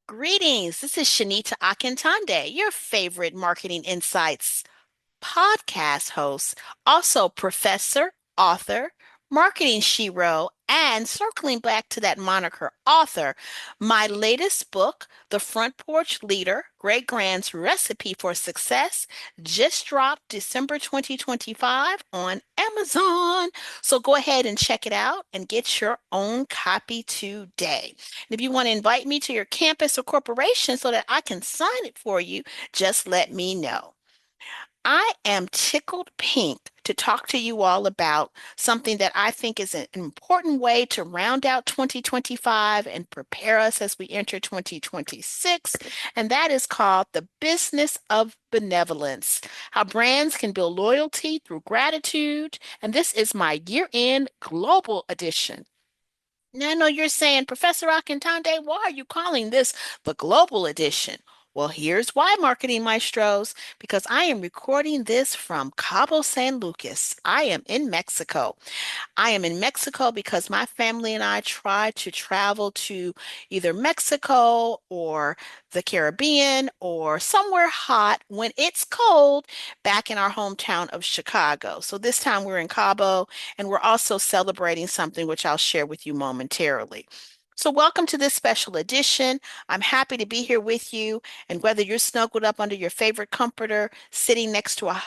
Greetings. This is Shanita Akintonde, your favorite marketing insights podcast host, also professor, author, marketing shero, and circling back to that moniker, author. My latest book, The Front Porch Leader, Great Grand's Recipe for Success, just dropped December 2025 on Amazon. So go ahead and check it out and get your own copy today. And if you want to invite me to your campus or corporation so that I can sign it for you, just let me know. I am tickled pink to talk to you all about something that I think is an important way to round out 2025 and prepare us as we enter 2026. And that is called the Business of Benevolence, how brands can build loyalty through gratitude. And this is my year-end global edition. Now, I know you're saying, Professor Akintande, why are you calling this the global edition? Well, here's why, marketing maestros, because I am recording this from Cabo San Lucas. I am in Mexico. I am in Mexico because my family and I try to travel to either Mexico or the Caribbean or somewhere hot when it's cold back in our hometown of Chicago. So this time we're in Cabo and we're also celebrating something which I'll share with you momentarily. So, welcome to this special edition. I'm happy to be here with you. And whether you're snuggled up under your favorite comforter, sitting next to a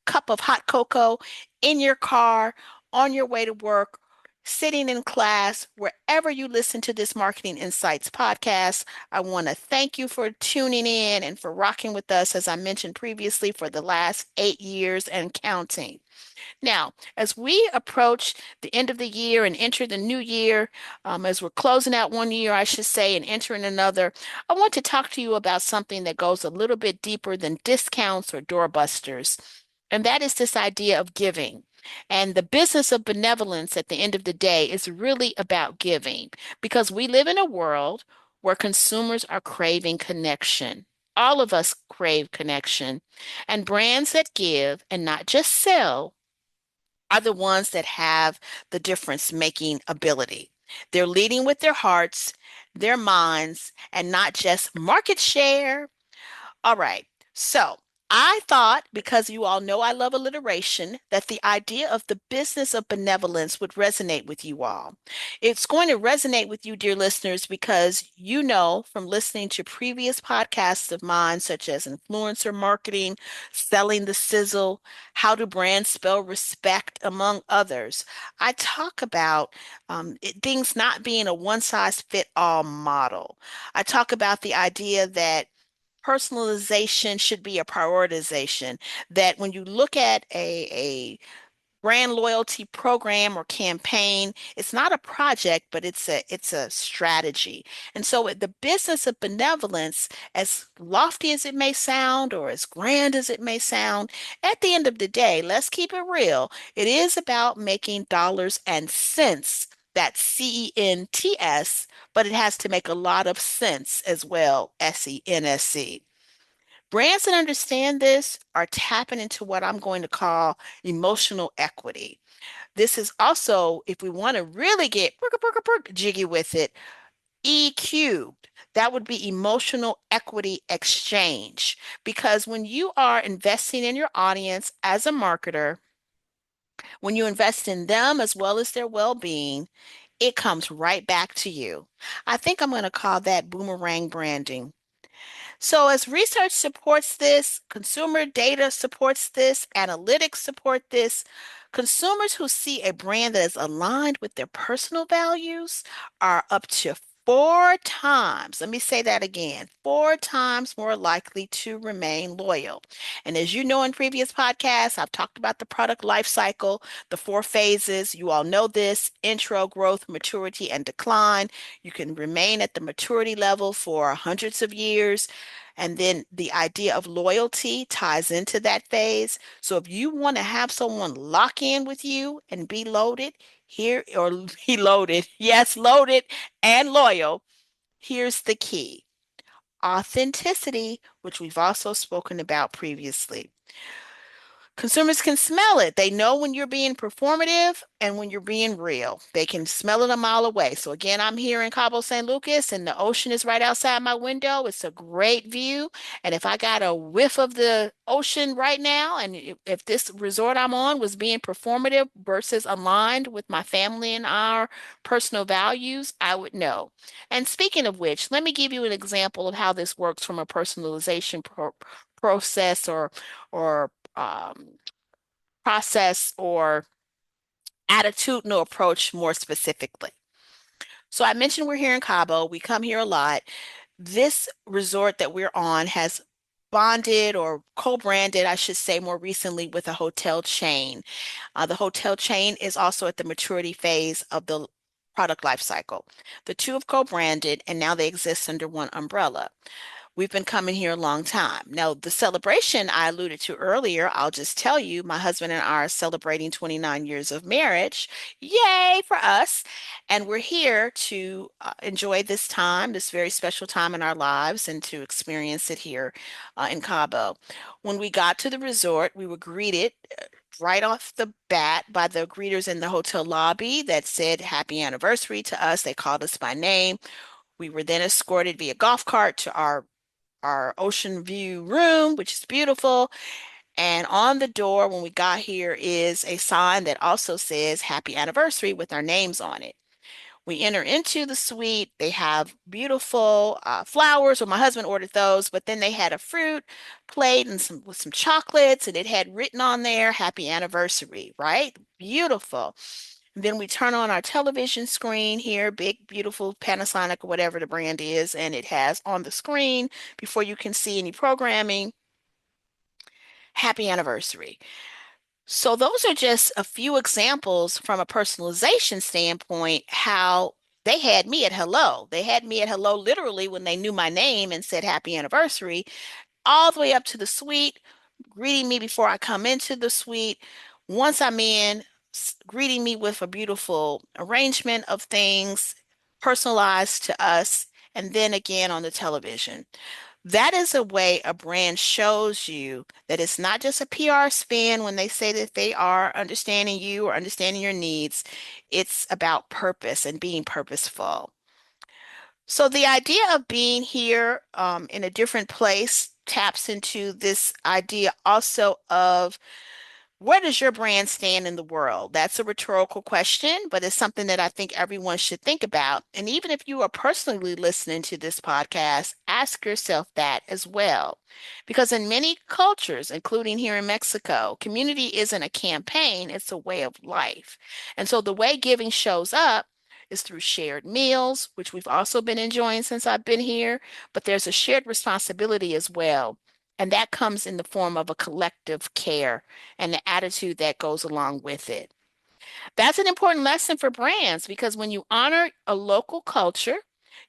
cup of hot cocoa in your car, on your way to work, sitting in class, wherever you listen to this Marketing Insights podcast. I want to thank you for tuning in and for rocking with us, as I mentioned previously, for the last 8 years and counting. Now, as we approach the end of the year and enter the new year, as we're closing out one year, I should say, and entering another, I want to talk to you about something that goes a little bit deeper than discounts or doorbusters. And that is this idea of giving. And the business of benevolence at the end of the day is really about giving because we live in a world where consumers are craving connection. All of us crave connection. And brands that give and not just sell are the ones that have the difference making ability. They're leading with their hearts, their minds, and not just market share. All right. So I thought, because you all know I love alliteration, that the idea of the business of benevolence would resonate with you all. It's going to resonate with you, dear listeners, because you know from listening to previous podcasts of mine, such as influencer marketing, selling the sizzle, how do brands spell respect, among others. I talk about things not being a one size fit all model. I talk about the idea that personalization should be a prioritization. That when you look at a brand loyalty program or campaign, it's not a project, but it's a strategy. And so the business of benevolence, as lofty as it may sound or as grand as it may sound, at the end of the day, let's keep it real. It is about making dollars and cents. That's CENTS, but it has to make a lot of sense as well, SENSC. Brands that understand this are tapping into what I'm going to call emotional equity. This is also, if we want to really get jiggy with it, E cubed. That would be emotional equity exchange. Because when you are investing in your audience as a marketer, when you invest in them as well as their well being, it comes right back to you. I think I'm going to call that boomerang branding. So, as research supports this, consumer data supports this, analytics support this, consumers who see a brand that is aligned with their personal values are up to 4 times, let me say that again, 4 times more likely to remain loyal. And as you know in previous podcasts, I've talked about the product life cycle, the 4 phases. You all know this: intro, growth, maturity, and decline. You can remain at the maturity level for hundreds of years. And then the idea of loyalty ties into that phase. So if you want to have someone lock in with you and be loaded, here or be loaded, yes, loaded and loyal, here's the key: authenticity, which we've also spoken about previously. Consumers can smell it. They know when you're being performative and when you're being real. They can smell it a mile away. So again, I'm here in Cabo San Lucas and the ocean is right outside my window. It's a great view. And if I got a whiff of the ocean right now, and if this resort I'm on was being performative versus aligned with my family and our personal values, I would know. And speaking of which, let me give you an example of how this works from a personalization process or process or attitudinal approach more specifically. So I mentioned we're here in Cabo. We come here a lot. This resort that we're on has bonded or co-branded, I should say, more recently with a hotel chain. The hotel chain is also at the maturity phase of the product life cycle. The two have co-branded and now they exist under one umbrella. We've been coming here a long time. Now, the celebration I alluded to earlier, I'll just tell you, my husband and I are celebrating 29 years of marriage. Yay for us. And we're here to enjoy this time, this very special time in our lives, and to experience it here in Cabo. When we got to the resort, we were greeted right off the bat by the greeters in the hotel lobby that said happy anniversary to us. They called us by name. We were then escorted via golf cart to our ocean view room, which is beautiful. And on the door when we got here is a sign that also says happy anniversary with our names on it. We enter into the suite. They have beautiful flowers. Well, my husband ordered those, but then they had a fruit plate and some with some chocolates, and it had written on there happy anniversary, right? Beautiful. And then we turn on our television screen here, big, beautiful Panasonic or whatever the brand is, and it has on the screen before you can see any programming, happy anniversary. So those are just a few examples from a personalization standpoint, how they had me at hello. They had me at hello literally when they knew my name and said happy anniversary, all the way up to the suite, greeting me before I come into the suite. Once I'm in, greeting me with a beautiful arrangement of things personalized to us, and then again on the television. That is a way a brand shows you that it's not just a PR spin when they say that they are understanding you or understanding your needs. It's about purpose and being purposeful. So the idea of being here in a different place taps into this idea also of where does your brand stand in the world? That's a rhetorical question, but it's something that I think everyone should think about. And even if you are personally listening to this podcast, ask yourself that as well. Because in many cultures, including here in Mexico, community isn't a campaign, it's a way of life. And so the way giving shows up is through shared meals, which we've also been enjoying since I've been here, but there's a shared responsibility as well. And that comes in the form of a collective care and the attitude that goes along with it. That's an important lesson for brands because when you honor a local culture,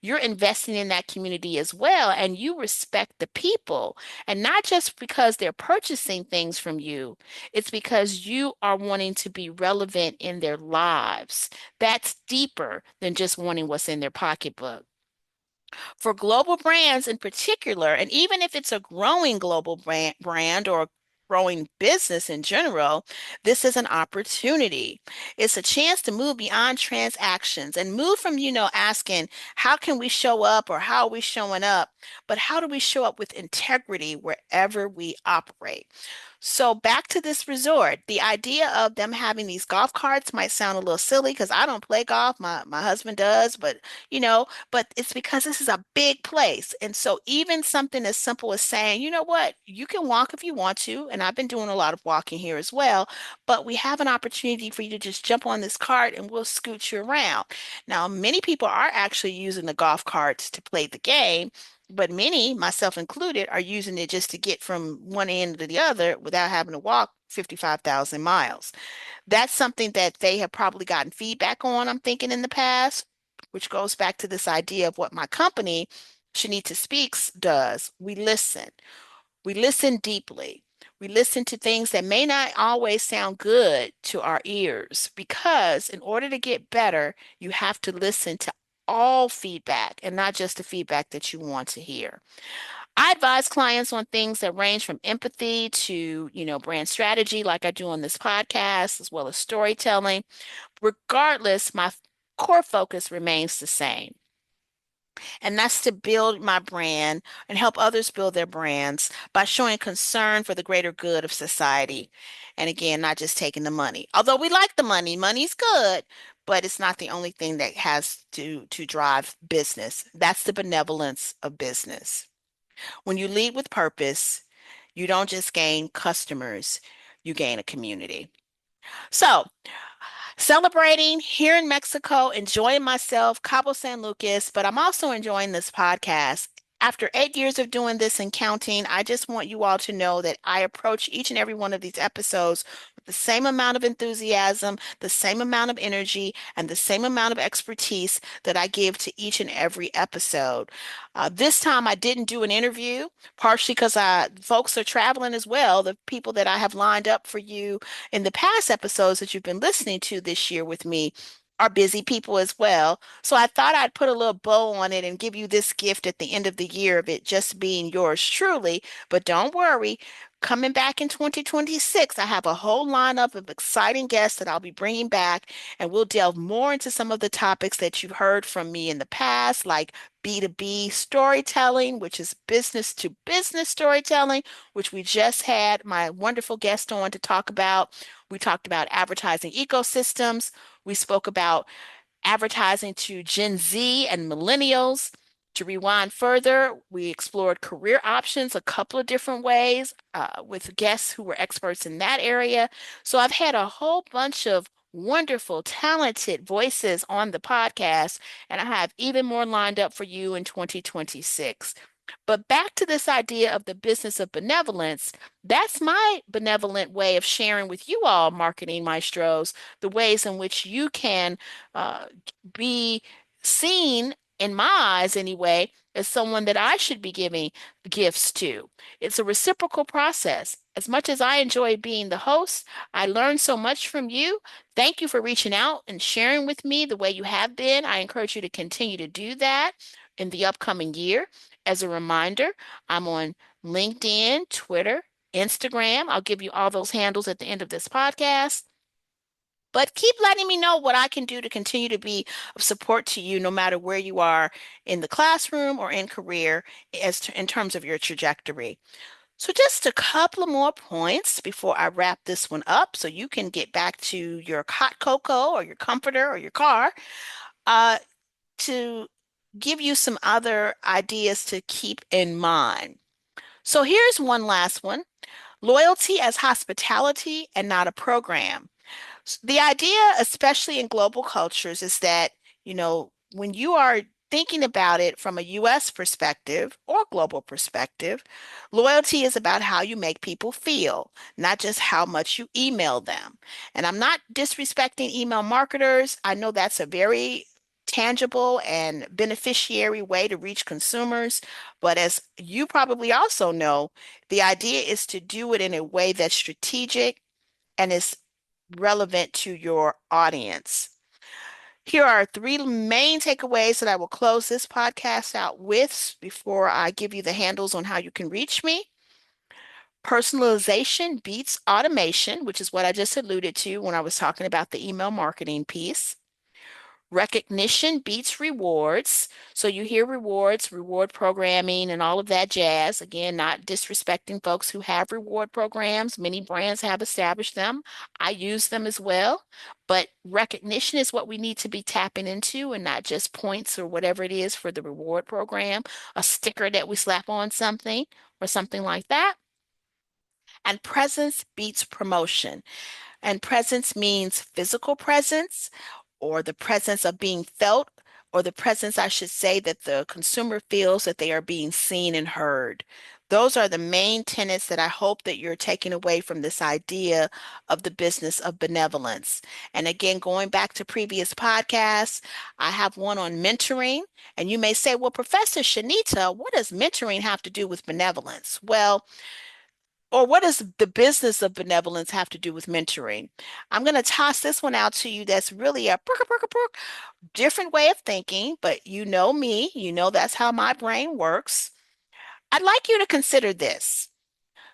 you're investing in that community as well, and you respect the people. And not just because they're purchasing things from you, it's because you are wanting to be relevant in their lives. That's deeper than just wanting what's in their pocketbook. For global brands in particular, and even if it's a growing global brand or growing business in general, this is an opportunity. It's a chance to move beyond transactions and move from, asking, how can we show up or how are we showing up? But how do we show up with integrity wherever we operate? So back to this resort, the idea of them having these golf carts might sound a little silly because I don't play golf. My husband does, but it's because this is a big place. And so even something as simple as saying, you know what, you can walk if you want to. And I've been doing a lot of walking here as well, but we have an opportunity for you to just jump on this cart and we'll scoot you around. Now, many people are actually using the golf carts to play the game. But many, myself included, are using it just to get from one end to the other without having to walk 55,000 miles. That's something that they have probably gotten feedback on, I'm thinking, in the past, which goes back to this idea of what my company, Shanita Speaks, does. We listen. We listen deeply. We listen to things that may not always sound good to our ears because in order to get better, you have to listen to all feedback and not just the feedback that you want to hear. I advise clients on things that range from empathy to, brand strategy, like I do on this podcast, as well as storytelling. Regardless, my core focus remains the same. And that's to build my brand and help others build their brands by showing concern for the greater good of society. And again, not just taking the money. Although we like the money, money's good, but it's not the only thing that has to drive business. That's the benevolence of business. When you lead with purpose, you don't just gain customers, you gain a community. So, celebrating here in Mexico, enjoying myself, Cabo San Lucas, but I'm also enjoying this podcast. After 8 years of doing this and counting, I just want you all to know that I approach each and every one of these episodes with the same amount of enthusiasm, the same amount of energy, and the same amount of expertise that I give to each and every episode. This time I didn't do an interview, partially because folks are traveling as well. The people that I have lined up for you in the past episodes that you've been listening to this year with me are busy people as well. So I thought I'd put a little bow on it and give you this gift at the end of the year of it just being yours truly. But don't worry, coming back in 2026, I have a whole lineup of exciting guests that I'll be bringing back, and we'll delve more into some of the topics that you've heard from me in the past, like B2B storytelling, which is business to business storytelling, which we just had my wonderful guest on to talk about. We talked about advertising ecosystems. We spoke about advertising to Gen Z and millennials. To rewind further, we explored career options a couple of different ways with guests who were experts in that area. So I've had a whole bunch of wonderful, talented voices on the podcast, and I have even more lined up for you in 2026. But back to this idea of the business of benevolence, that's my benevolent way of sharing with you all, marketing maestros, the ways in which you can uh, be seen, in my eyes anyway, as someone that I should be giving gifts to. It's a reciprocal process. As much as I enjoy being the host, I learned so much from you. Thank you for reaching out and sharing with me the way you have been. I encourage you to continue to do that in the upcoming year. As a reminder, I'm on LinkedIn, Twitter, Instagram. I'll give you all those handles at the end of this podcast. But keep letting me know what I can do to continue to be of support to you, no matter where you are in the classroom or in career, in terms of your trajectory. So, just a couple of more points before I wrap this one up so you can get back to your hot cocoa or your comforter or your car. Uh, to give you some other ideas to keep in mind. So here's one last one. Loyalty as hospitality and not a program. The idea, especially in global cultures, is that, when you are thinking about it from a US perspective or global perspective, loyalty is about how you make people feel, not just how much you email them. And I'm not disrespecting email marketers. I know that's a very tangible and beneficiary way to reach consumers. But as you probably also know, the idea is to do it in a way that's strategic and is relevant to your audience. Here are three main takeaways that I will close this podcast out with before I give you the handles on how you can reach me. Personalization beats automation, which is what I just alluded to when I was talking about the email marketing piece. Recognition beats rewards. So you hear rewards, reward programming, and all of that jazz. Again, not disrespecting folks who have reward programs. Many brands have established them. I use them as well. But recognition is what we need to be tapping into and not just points or whatever it is for the reward program, a sticker that we slap on something or something like that. And presence beats promotion. And presence means physical presence or the presence of being felt, or the presence, I should say, that the consumer feels that they are being seen and heard. Those are the main tenets that I hope that you're taking away from this idea of the business of benevolence. And again, going back to previous podcasts, I have one on mentoring. And you may say, well, Professor Shanita, what does mentoring have to do with benevolence? Well, or what does the business of benevolence have to do with mentoring? I'm going to toss this one out to you that's really a different way of thinking, but you know me, you know that's how my brain works. I'd like you to consider this.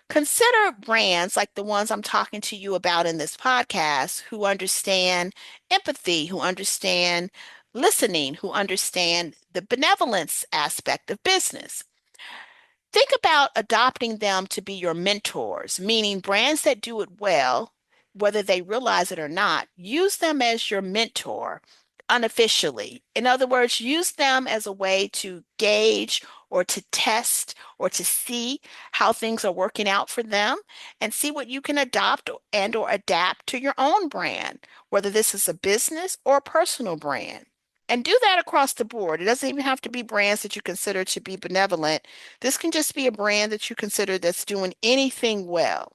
Consider brands like the ones I'm talking to you about in this podcast who understand empathy, who understand listening, who understand the benevolence aspect of business. Think about adopting them to be your mentors, meaning brands that do it well, whether they realize it or not, use them as your mentor unofficially. In other words, use them as a way to gauge or to test or to see how things are working out for them and see what you can adopt and or adapt to your own brand, whether this is a business or a personal brand. And do that across the board. It doesn't even have to be brands that you consider to be benevolent. This can just be a brand that you consider that's doing anything well.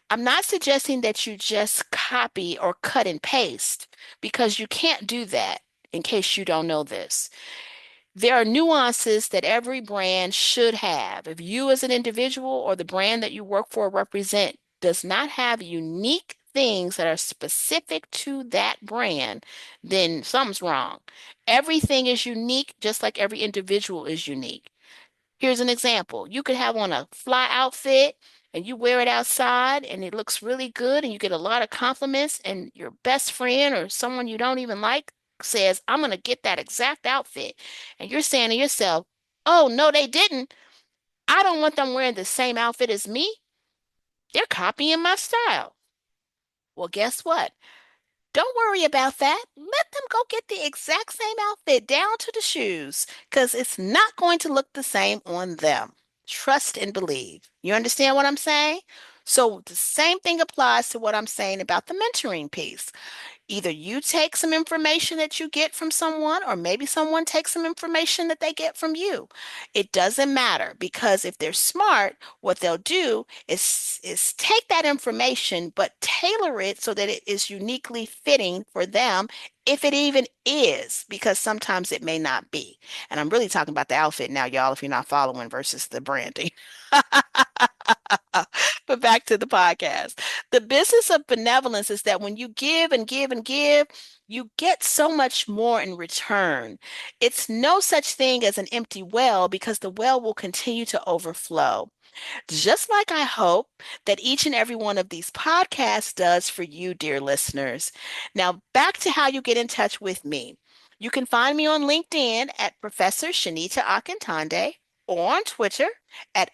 I'm not suggesting that you just copy or cut and paste because you can't do that in case you don't know this. There are nuances that every brand should have. If you as an individual or the brand that you work for or represent does not have unique things that are specific to that brand, then something's wrong. Everything is unique, just like every individual is unique. Here's an example. You could have on a fly outfit and you wear it outside and it looks really good and you get a lot of compliments and your best friend or someone you don't even like says, I'm going to get that exact outfit. And you're saying to yourself, oh, no, they didn't. I don't want them wearing the same outfit as me. They're copying my style. Well, guess what? Don't worry about that. Let them go get the exact same outfit down to the shoes because it's not going to look the same on them. Trust and believe. You understand what I'm saying? So the same thing applies to what I'm saying about the mentoring piece. Either you take some information that you get from someone, or maybe someone takes some information that they get from you. It doesn't matter because if they're smart, what they'll do is take that information but tailor it so that it is uniquely fitting for them, if it even is, because sometimes it may not be. And I'm really talking about the outfit now, y'all, if you're not following versus the branding. But back to the podcast. The business of benevolence is that when you give and give and give, you get so much more in return. It's no such thing as an empty well because the well will continue to overflow. Just like I hope that each and every one of these podcasts does for you, dear listeners. Now, back to how you get in touch with me. You can find me on LinkedIn at Professor Shanita Akintonde or on Twitter at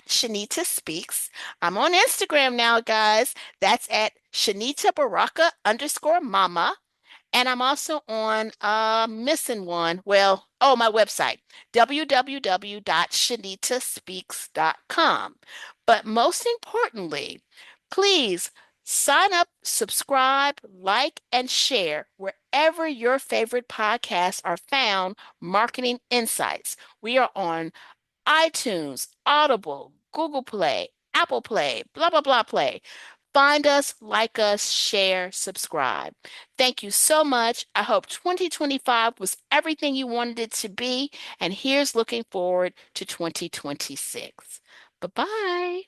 Shanita Speaks. I'm on Instagram now, guys. That's at Shanita Baraka _mama. And I'm also on missing one. Well, oh, my website, www.shanitaspeaks.com. But most importantly, please sign up, subscribe, like, and share wherever your favorite podcasts are found, Marketing Insights. We are on iTunes, Audible, Google Play, Apple Play, blah, blah, blah Play. Find us, like us, share, subscribe. Thank you so much. I hope 2025 was everything you wanted it to be. And here's looking forward to 2026. Bye bye.